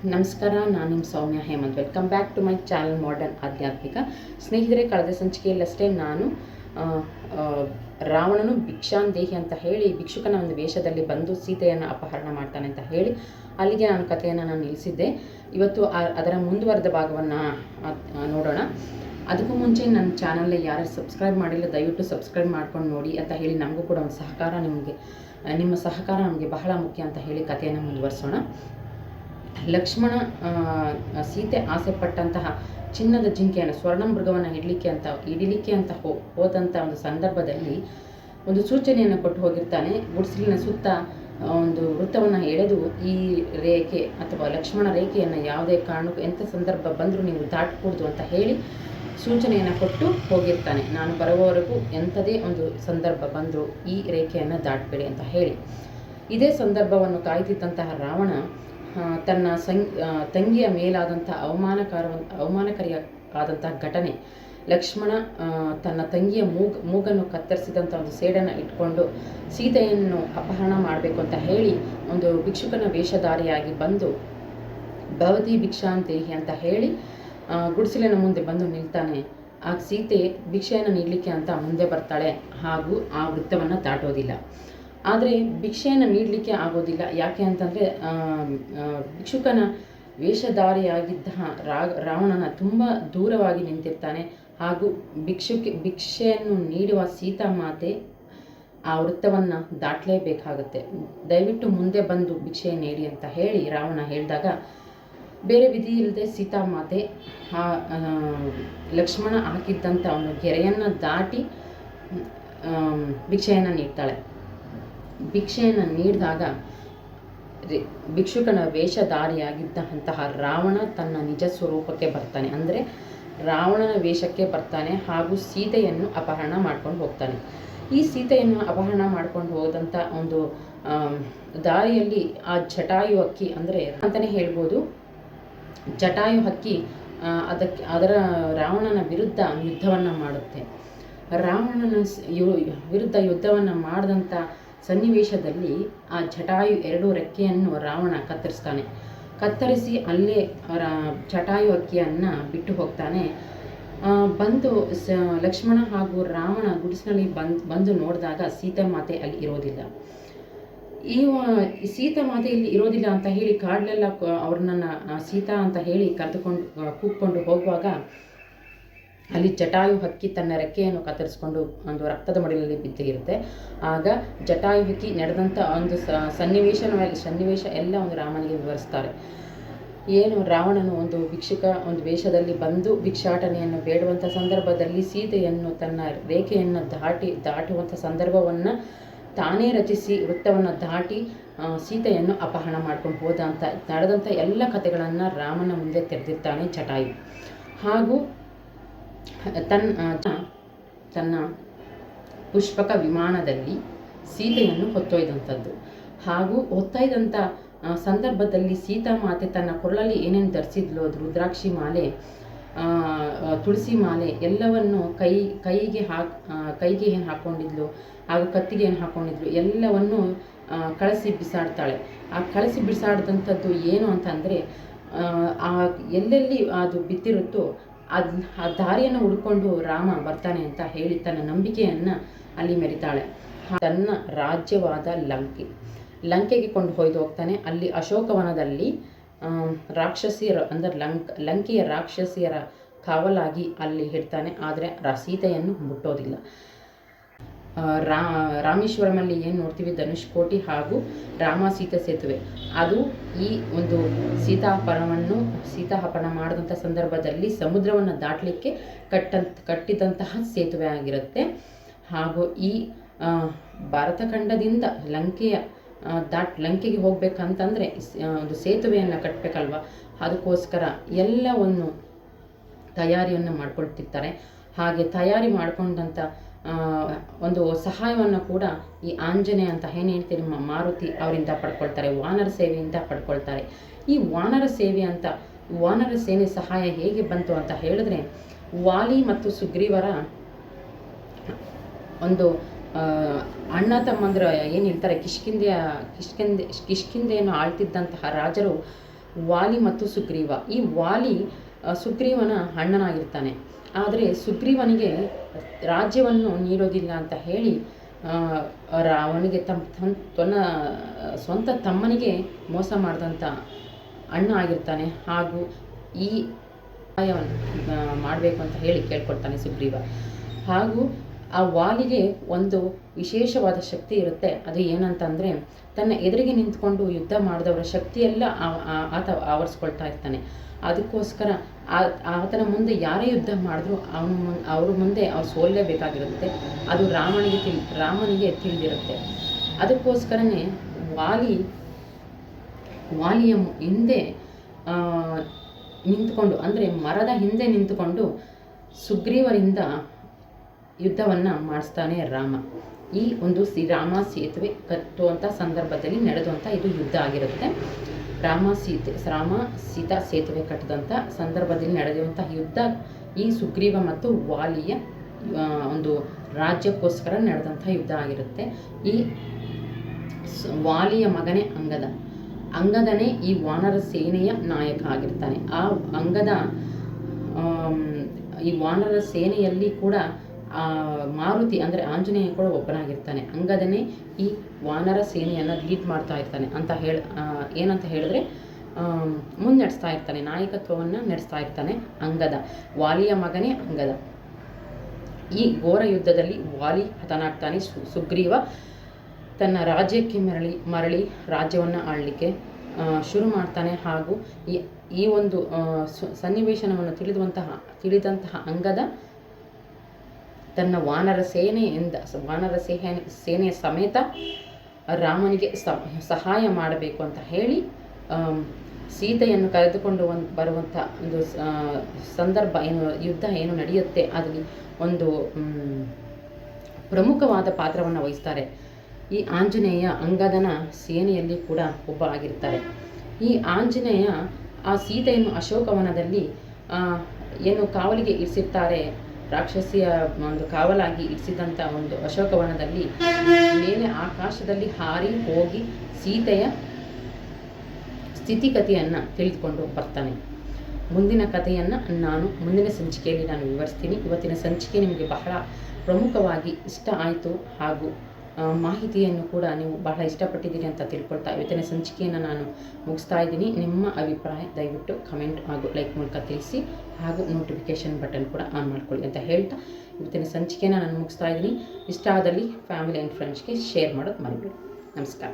ನಮಸ್ಕಾರ, ನಾನು ನಿಮ್ಮ Soumya Hemant. Welcome back to my channel modern Adhyatmika. ಸ್ನೇಹಿತರೆ, ಕಳೆದ ಸಂಚಿಕೆಯಲ್ಲಷ್ಟೇ ನಾನು ರಾವಣನು ಭಿಕ್ಷಾಂದೇಹಿ ಅಂತ ಹೇಳಿ ಭಿಕ್ಷುಕನ ಒಂದು ವೇಷದಲ್ಲಿ ಬಂದು ಸೀತೆಯನ್ನು ಅಪಹರಣ ಮಾಡ್ತಾನೆ ಅಂತ ಹೇಳಿ ಅಲ್ಲಿಗೆ ನಾನು ಕಥೆಯನ್ನು ನಿಲ್ಲಿಸಿದ್ದೆ. ಇವತ್ತು ಅದರ ಮುಂದುವರೆದ ಭಾಗವನ್ನು ನೋಡೋಣ. ಅದಕ್ಕೂ ಮುಂಚೆ ನನ್ನ ಚಾನಲ್ನ ಯಾರು ಸಬ್ಸ್ಕ್ರೈಬ್ ಮಾಡಿಲ್ಲ ದಯವಿಟ್ಟು ಸಬ್ಸ್ಕ್ರೈಬ್ ಮಾಡ್ಕೊಂಡು ನೋಡಿ ಅಂತ ಹೇಳಿ, ನಮಗೂ ಕೂಡ ಒಂದು ಸಹಕಾರ, ನಿಮ್ಮ ಸಹಕಾರ ನಮಗೆ ಬಹಳ ಮುಖ್ಯ ಅಂತ ಹೇಳಿ ಕಥೆಯನ್ನು ಮುಂದುವರಿಸೋಣ. ಲಕ್ಷ್ಮಣ ಸೀತೆ ಆಸೆ ಪಟ್ಟಂತಹ ಚಿನ್ನದ ಜಿಂಕೆಯನ್ನು, ಸ್ವರ್ಣ ಮೃಗವನ್ನು ಹಿಡಿಲಿಕ್ಕೆ ಅಂತ ಹೋದಂಥ ಒಂದು ಸಂದರ್ಭದಲ್ಲಿ ಒಂದು ಸೂಚನೆಯನ್ನು ಕೊಟ್ಟು ಹೋಗಿರ್ತಾನೆ. ಗುಡಿಸಲಿನ ಸುತ್ತ ಒಂದು ವೃತ್ತವನ್ನು ಎಳೆದು ಈ ರೇಖೆ ಅಥವಾ ಲಕ್ಷ್ಮಣ ರೇಖೆಯನ್ನು ಯಾವುದೇ ಕಾರಣಕ್ಕೂ ಎಂಥ ಸಂದರ್ಭ ಬಂದರೂ ನೀವು ದಾಟಕೂಡ್ದು ಅಂತ ಹೇಳಿ ಸೂಚನೆಯನ್ನು ಕೊಟ್ಟು ಹೋಗಿರ್ತಾನೆ. ನಾನು ಬರುವವರೆಗೂ ಎಂಥದೇ ಒಂದು ಸಂದರ್ಭ ಬಂದರೂ ಈ ರೇಖೆಯನ್ನು ದಾಟಬೇಡಿ ಅಂತ ಹೇಳಿ. ಇದೇ ಸಂದರ್ಭವನ್ನು ಕಾಯ್ತಿದ್ದಂತಹ ರಾವಣ ತನ್ನ ತಂಗಿಯ ಮೇಲಾದಂಥ ಅವಮಾನಕಾರಿಯಾದಂತಹ ಘಟನೆ, ಲಕ್ಷ್ಮಣ ತನ್ನ ತಂಗಿಯ ಮೂಗನ್ನು ಕತ್ತರಿಸಿದಂಥ ಒಂದು ಸೇಡನ್ನು ಇಟ್ಕೊಂಡು ಸೀತೆಯನ್ನು ಅಪಹರಣ ಮಾಡಬೇಕು ಅಂತ ಹೇಳಿ ಒಂದು ಭಿಕ್ಷುಕನ ವೇಷಧಾರಿಯಾಗಿ ಬಂದು ಭವತಿ ಭಿಕ್ಷಾಂತೇಹಿ ಅಂತ ಹೇಳಿ ಗುಡಿಸಲಿನ ಮುಂದೆ ಬಂದು ನಿಲ್ತಾನೆ. ಆ ಸೀತೆ ಭಿಕ್ಷೆಯನ್ನು ನೀಡಲಿಕ್ಕೆ ಅಂತ ಮುಂದೆ ಬರ್ತಾಳೆ ಹಾಗೂ ಆ ವೃತ್ತವನ್ನು ದಾಟೋದಿಲ್ಲ. ಆದರೆ ಭಿಕ್ಷೆಯನ್ನು ನೀಡಲಿಕ್ಕೆ ಆಗೋದಿಲ್ಲ. ಯಾಕೆ ಅಂತಂದರೆ ಭಿಕ್ಷುಕನ ವೇಷಧಾರಿಯಾಗಿದ್ದ ರಾವಣನ ತುಂಬ ದೂರವಾಗಿ ನಿಂತಿರ್ತಾನೆ ಹಾಗೂ ಭಿಕ್ಷೆಯನ್ನು ನೀಡುವ ಸೀತಾಮಾತೆ ಆ ವೃತ್ತವನ್ನು ದಾಟಲೇಬೇಕಾಗುತ್ತೆ. ದಯವಿಟ್ಟು ಮುಂದೆ ಬಂದು ಭಿಕ್ಷೆ ನೀಡಿ ಅಂತ ಹೇಳಿ ರಾವಣ ಹೇಳಿದಾಗ ಬೇರೆ ವಿಧಿ ಇಲ್ಲದೆ ಸೀತಾಮಾತೆ ಲಕ್ಷ್ಮಣ ಹಾಕಿದ್ದಂಥ ಒಂದು ಗೆರೆಯನ್ನು ದಾಟಿ ಭಿಕ್ಷೆಯನ್ನು ನೀಡ್ತಾಳೆ. ಭಿಕ್ಷೆಯನ್ನು ನೀಡಿದಾಗ ಭಿಕ್ಷುಕನ ವೇಷಧಾರಿಯಾಗಿದ್ದಂತಹ ರಾವಣ ತನ್ನ ನಿಜ ಸ್ವರೂಪಕ್ಕೆ ಬರ್ತಾನೆ, ಅಂದರೆ ರಾವಣನ ವೇಷಕ್ಕೆ ಬರ್ತಾನೆ ಹಾಗೂ ಸೀತೆಯನ್ನು ಅಪಹರಣ ಮಾಡ್ಕೊಂಡು ಹೋಗ್ತಾನೆ. ಈ ಸೀತೆಯನ್ನು ಅಪಹರಣ ಮಾಡ್ಕೊಂಡು ಹೋದಂಥ ಒಂದು ದಾರಿಯಲ್ಲಿ ಆ ಜಟಾಯು ಹಕ್ಕಿ, ಅಂದರೆ ಅಂತಲೇ ಹೇಳ್ಬೋದು, ಜಟಾಯು ಹಕ್ಕಿ ಅದರ ರಾವಣನ ವಿರುದ್ಧ ಯುದ್ಧವನ್ನು ಮಾಡುತ್ತೆ. ರಾವಣನ ವಿರುದ್ಧ ಯುದ್ಧವನ್ನು ಮಾಡಿದಂಥ ಸನ್ನಿವೇಶದಲ್ಲಿ ಆ ಜಟಾಯು 2 ರೆಕ್ಕೆಯನ್ನು ರಾವಣ ಕತ್ತರಿಸಿ ಅಲ್ಲೇ ಜಟಾಯು ಹಕ್ಕಿಯನ್ನು ಬಿಟ್ಟು ಹೋಗ್ತಾನೆ. ಬಂದು ಲಕ್ಷ್ಮಣ ಹಾಗೂ ರಾವಣ ಗುಡಿಸಿನಲ್ಲಿ ಬಂದು ನೋಡಿದಾಗ ಸೀತಾಮಾತೆ ಅಲ್ಲಿ ಇರೋದಿಲ್ಲ. ಈ ಸೀತಾಮಾತೆ ಇಲ್ಲಿ ಇರೋದಿಲ್ಲ ಅಂತ ಹೇಳಿ ಕಾಡಲೆಲ್ಲ ಅವ್ರನ್ನ ಸೀತಾ ಅಂತ ಹೇಳಿ ಕೂಗ್ಕೊಂಡು ಹೋಗುವಾಗ ಅಲ್ಲಿ ಜಟಾಯು ಹಕ್ಕಿ ತನ್ನ ರೆಕ್ಕೆಯನ್ನು ಕತ್ತರಿಸ್ಕೊಂಡು ಒಂದು ರಕ್ತದ ಮಡಿಲಲ್ಲಿ ಬಿದ್ದಿರುತ್ತೆ. ಆಗ ಜಟಾಯು ಹಕ್ಕಿ ನಡೆದಂಥ ಒಂದು ಸನ್ನಿವೇಶ ಎಲ್ಲ ಒಂದು ರಾಮನಿಗೆ ವಿವರಿಸ್ತಾರೆ. ಏನು ರಾವಣನು ಒಂದು ಒಂದು ವೇಷದಲ್ಲಿ ಬಂದು ಭಿಕ್ಷಾಟನೆಯನ್ನು ಬೇಡುವಂಥ ಸಂದರ್ಭದಲ್ಲಿ ಸೀತೆಯನ್ನು ತನ್ನ ರೇಖೆಯನ್ನು ದಾಟುವಂಥ ಸಂದರ್ಭವನ್ನು ತಾನೇ ರಚಿಸಿ ವೃತ್ತವನ್ನು ದಾಟಿ ಸೀತೆಯನ್ನು ಅಪಹರಣ ಮಾಡ್ಕೊಂಡು ಹೋದಂಥ ನಡೆದಂಥ ಎಲ್ಲ ಕಥೆಗಳನ್ನು ರಾಮನ ಮುಂದೆ ತೆರೆದಿರ್ತಾನೆ ಜಟಾಯು. ಹಾಗೂ ತನ್ನ ಪುಷ್ಪಕ ವಿಮಾನದಲ್ಲಿ ಸೀತೆಯನ್ನು ಹೊತ್ತೊಯ್ದಂಥದ್ದು. ಹಾಗೂ ಹೊತ್ತೊಯ್ದಂಥ ಸಂದರ್ಭದಲ್ಲಿ ಸೀತಾಮಾತೆ ತನ್ನ ಕೊರಳಲ್ಲಿ ಏನೇನು ಧರಿಸಿದ್ಲು, ಅದು ರುದ್ರಾಕ್ಷಿ ಮಾಲೆ, ತುಳಸಿ ಮಾಲೆ ಎಲ್ಲವನ್ನು ಕೈಗೆ ಏನು ಹಾಕ್ಕೊಂಡಿದ್ಲು ಹಾಗೂ ಕತ್ತಿಗೆ ಏನು ಹಾಕ್ಕೊಂಡಿದ್ಲು ಎಲ್ಲವನ್ನು ಕಳಿಸಿ ಬಿಸಾಡ್ತಾಳೆ. ಆ ಕಳಿಸಿ ಬಿಸಾಡಿದಂಥದ್ದು ಏನು ಅಂತಂದರೆ, ಎಲ್ಲೆಲ್ಲಿ ಅದು ಬಿದ್ದಿರುತ್ತೋ ಆ ದಾರಿಯನ್ನು ಹುಡ್ಕೊಂಡು ರಾಮ ಬರ್ತಾನೆ ಅಂತ ಹೇಳಿ ತನ್ನ ನಂಬಿಕೆಯನ್ನು ಅಲ್ಲಿ ಮೆರಿತಾಳೆ. ತನ್ನ ರಾಜ್ಯವಾದ ಲಂಕೆಗೆ ಕೊಂಡು ಹೊಯ್ದು ಹೋಗ್ತಾನೆ. ಅಲ್ಲಿ ಅಶೋಕವನದಲ್ಲಿ ರಾಕ್ಷಸಿಯರು, ಅಂದರೆ ಲಂಕೆಯ ರಾಕ್ಷಸಿಯರ ಕಾವಲಾಗಿ ಅಲ್ಲಿ ಇಡ್ತಾನೆ. ಆದರೆ ಸೀತೆಯನ್ನು ಮುಟ್ಟೋದಿಲ್ಲ. ರಾಮೇಶ್ವರಮಲ್ಲಿ ಏನು ನೋಡ್ತೀವಿ, ಧನುಷ್ಕೋಟಿ ಹಾಗೂ ರಾಮ ಸೀತಾ ಸೇತುವೆ, ಅದು ಈ ಒಂದು ಸೀತಾಪಹರಣ ಮಾಡಿದಂಥ ಸಂದರ್ಭದಲ್ಲಿ ಸಮುದ್ರವನ್ನು ದಾಟಲಿಕ್ಕೆ ಕಟ್ಟಿದಂತಹ ಸೇತುವೆ ಆಗಿರುತ್ತೆ. ಹಾಗೂ ಈ ಭಾರತಖಂಡದಿಂದ ಲಂಕೆಗೆ ಹೋಗ್ಬೇಕಂತಂದರೆ ಒಂದು ಸೇತುವೆಯನ್ನು ಕಟ್ಟಬೇಕಲ್ವ, ಅದಕ್ಕೋಸ್ಕರ ಎಲ್ಲವನ್ನು ತಯಾರಿಯನ್ನು ಮಾಡ್ಕೊಳ್ತಿರ್ತಾರೆ. ಹಾಗೆ ತಯಾರಿ ಮಾಡಿಕೊಂಡಂಥ ಒಂದು ಸಹಾಯವನ್ನು ಕೂಡ ಈ ಆಂಜನೇಯ ಅಂತ ಏನು ಹೇಳ್ತೀರಿ, ಮಾರುತಿ ಅವರಿಂದ ಪಡ್ಕೊಳ್ತಾರೆ, ವಾನರ ಸೇವೆಯಿಂದ ಪಡ್ಕೊಳ್ತಾರೆ. ಈ ವಾನರ ಸೇನೆ ಸಹಾಯ ಹೇಗೆ ಬಂತು ಅಂತ ಹೇಳಿದ್ರೆ, ವಾಲಿ ಮತ್ತು ಸುಗ್ರೀವರ ಒಂದು ಅಣ್ಣ ತಮ್ಮಂದ್ರ ಏನು ಹೇಳ್ತಾರೆ, ಕಿಷ್ಕಿಂಧೆಯನ್ನು ಆಳ್ತಿದ್ದಂತಹ ರಾಜರು ವಾಲಿ ಮತ್ತು ಸುಗ್ರೀವ. ಈ ವಾಲಿ ಸುಗ್ರೀವನ ಅಣ್ಣನಾಗಿರ್ತಾನೆ. ಆದರೆ ಸುಗ್ರೀವನಿಗೆ ರಾಜ್ಯವನ್ನು ನೀಡೋದಿಲ್ಲ ಅಂತ ಹೇಳಿ ಅವನಿಗೆ ತನ್ನ ಸ್ವಂತ ತಮ್ಮನಿಗೆ ಮೋಸ ಮಾಡಿದಂಥ ಅಣ್ಣ ಆಗಿರ್ತಾನೆ. ಹಾಗೂ ಈ ಸಹಾಯವನ್ನು ಮಾಡಬೇಕು ಅಂತ ಹೇಳಿ ಕೇಳ್ಕೊಳ್ತಾನೆ ಸುಗ್ರೀವ. ಹಾಗೂ ಆ ವಾಲಿಗೆ ಒಂದು ವಿಶೇಷವಾದ ಶಕ್ತಿ ಇರುತ್ತೆ. ಅದು ಏನಂತಂದರೆ, ತನ್ನ ಎದುರಿಗೆ ನಿಂತ್ಕೊಂಡು ಯುದ್ಧ ಮಾಡಿದವರ ಶಕ್ತಿಯೆಲ್ಲ ಆತ ಆವರಿಸ್ಕೊಳ್ತಾ ಇರ್ತಾನೆ. ಅದಕ್ಕೋಸ್ಕರ ಆತನ ಮುಂದೆ ಯಾರೇ ಯುದ್ಧ ಮಾಡಿದ್ರೂ ಅವ್ರ ಮುಂದೆ ಅವ್ರು ಸೋಲ್ಲೇಬೇಕಾಗಿರುತ್ತೆ. ಅದು ರಾಮನಿಗೆ ತಿಳಿದಿರುತ್ತೆ. ಅದಕ್ಕೋಸ್ಕರನೇ ವಾಲಿಯ ಹಿಂದೆ ನಿಂತ್ಕೊಂಡು, ಅಂದರೆ ಮರದ ಹಿಂದೆ ನಿಂತುಕೊಂಡು ಸುಗ್ರೀವರಿಂದ ಯುದ್ಧವನ್ನು ಮಾಡಿಸ್ತಾನೆ ರಾಮ. ಈ ಒಂದು ರಾಮ ಸೇತುವೆ ಕಟ್ಟುವಂಥ ಸಂದರ್ಭದಲ್ಲಿ ನಡೆದಂಥ ಇದು ಯುದ್ಧ ಆಗಿರುತ್ತೆ. ರಾಮ ಸೀತಾ ಸೇತುವೆ ಕಟ್ಟಿದಂಥ ಸಂದರ್ಭದಲ್ಲಿ ನಡೆಯುವಂಥ ಯುದ್ಧ ಈ ಸುಗ್ರೀವ ಮತ್ತು ವಾಲಿಯ ಒಂದು ರಾಜ್ಯಕ್ಕೋಸ್ಕರ ನಡೆದಂಥ ಯುದ್ಧ ಆಗಿರುತ್ತೆ. ಈ ವಾಲಿಯ ಮಗನೇ ಅಂಗದನೇ ಈ ವಾನರ ಸೇನೆಯ ನಾಯಕ ಆಗಿರ್ತಾನೆ. ಆ ಅಂಗದ ಈ ವಾನರ ಸೇನೆಯಲ್ಲಿ ಕೂಡ ಮಾರುತಿ ಅಂದರೆ ಆಂಜನೇಯ ಕೂಡ ಒಬ್ಬನಾಗಿರ್ತಾನೆ. ಅಂಗದನೇ ಈ ವಾನರ ಸೇನೆಯನ್ನು ಲೀಡ್ ಮಾಡ್ತಾ ಇರ್ತಾನೆ ಅಂತ ಏನಂತ ಹೇಳಿದ್ರೆ ಮುನ್ನಡೆಸ್ತಾ ಇರ್ತಾನೆ, ನಾಯಕತ್ವವನ್ನು ನಡೆಸ್ತಾ ಇರ್ತಾನೆ ಅಂಗದ. ವಾಲಿಯ ಮಗನೇ ಅಂಗದ. ಈ ಘೋರ ಯುದ್ಧದಲ್ಲಿ ವಾಲಿ ಹತನಾಗ್ತಾನೆ. ಸುಗ್ರೀವ ತನ್ನ ರಾಜ್ಯಕ್ಕೆ ಮರಳಿ ರಾಜ್ಯವನ್ನು ಆಳಲಿಕ್ಕೆ ಶುರು ಮಾಡ್ತಾನೆ. ಹಾಗೂ ಈ ಒಂದು ಸನ್ನಿವೇಶನವನ್ನು ತಿಳಿದಂತಹ ಅಂಗದ ತನ್ನ ವಾನರ ಸೇನೆಯ ಸಮೇತ ರಾಮನಿಗೆ ಸಹಾಯ ಮಾಡಬೇಕು ಅಂತ ಹೇಳಿ ಸೀತೆಯನ್ನು ಕರೆದುಕೊಂಡು ಬರುವಂಥ ಒಂದು ಸಂದರ್ಭ ಯುದ್ಧ ಏನು ನಡೆಯುತ್ತೆ ಅದರಲ್ಲಿ ಒಂದು ಪ್ರಮುಖವಾದ ಪಾತ್ರವನ್ನು ವಹಿಸ್ತಾರೆ. ಈ ಆಂಜನೇಯ ಅಂಗದನ ಸೇನೆಯಲ್ಲಿ ಕೂಡ ಒಬ್ಬ ಆಗಿರ್ತಾರೆ. ಈ ಆಂಜನೇಯ ಆ ಸೀತೆಯನ್ನು ಅಶೋಕವನದಲ್ಲಿ ಏನು ಕಾವಲಿಗೆ ಇರಿಸಿರ್ತಾರೆ, ರಾಕ್ಷಸಿಯ ಒಂದು ಕಾವಲಾಗಿ ಇರಿಸಿದಂಥ ಒಂದು ಅಶೋಕವನದಲ್ಲಿ ಮೇಲೆ ಆಕಾಶದಲ್ಲಿ ಹಾರಿ ಹೋಗಿ ಸೀತೆಯ ಸ್ಥಿತಿಗತಿಯನ್ನು ತಿಳಿದುಕೊಂಡು ಬರ್ತಾನೆ. ಮುಂದಿನ ಕಥೆಯನ್ನು ಮುಂದಿನ ಸಂಚಿಕೆಯಲ್ಲಿ ನಾನು ವಿವರಿಸ್ತೀನಿ. ಇವತ್ತಿನ ಸಂಚಿಕೆ ನಿಮಗೆ ಬಹಳ ಪ್ರಮುಖವಾಗಿ ಇಷ್ಟ ಆಯಿತು ಹಾಗೂ ಮಾಹಿತಿಯನ್ನು ಕೂಡ ನೀವು ಬಹಳ ಇಷ್ಟಪಟ್ಟಿದ್ದೀರಿ ಅಂತ ತಿಳ್ಕೊಳ್ತಾ ಇವತ್ತಿನ ಸಂಚಿಕೆಯನ್ನು ನಾನು ಮುಗಿಸ್ತಾ ಇದ್ದೀನಿ. ನಿಮ್ಮ ಅಭಿಪ್ರಾಯ ದಯವಿಟ್ಟು ಕಮೆಂಟ್ ಹಾಗೂ ಲೈಕ್ ಮೂಲಕ ತಿಳಿಸಿ, ಹಾಗೂ ನೋಟಿಫಿಕೇಷನ್ ಬಟನ್ ಕೂಡ ಆನ್ ಮಾಡ್ಕೊಳ್ಳಿ ಅಂತ ಹೇಳ್ತಾ ಇವತ್ತಿನ ಸಂಚಿಕೆಯನ್ನು ನಾನು ಮುಗಿಸ್ತಾ ಇದ್ದೀನಿ. ಇಷ್ಟ ಆದಲ್ಲಿ ಫ್ಯಾಮಿಲಿ ಆ್ಯಂಡ್ ಫ್ರೆಂಡ್ಸ್ಗೆ ಶೇರ್ ಮಾಡೋದು ಮರಿಬೇಡಿ. ನಮಸ್ಕಾರ.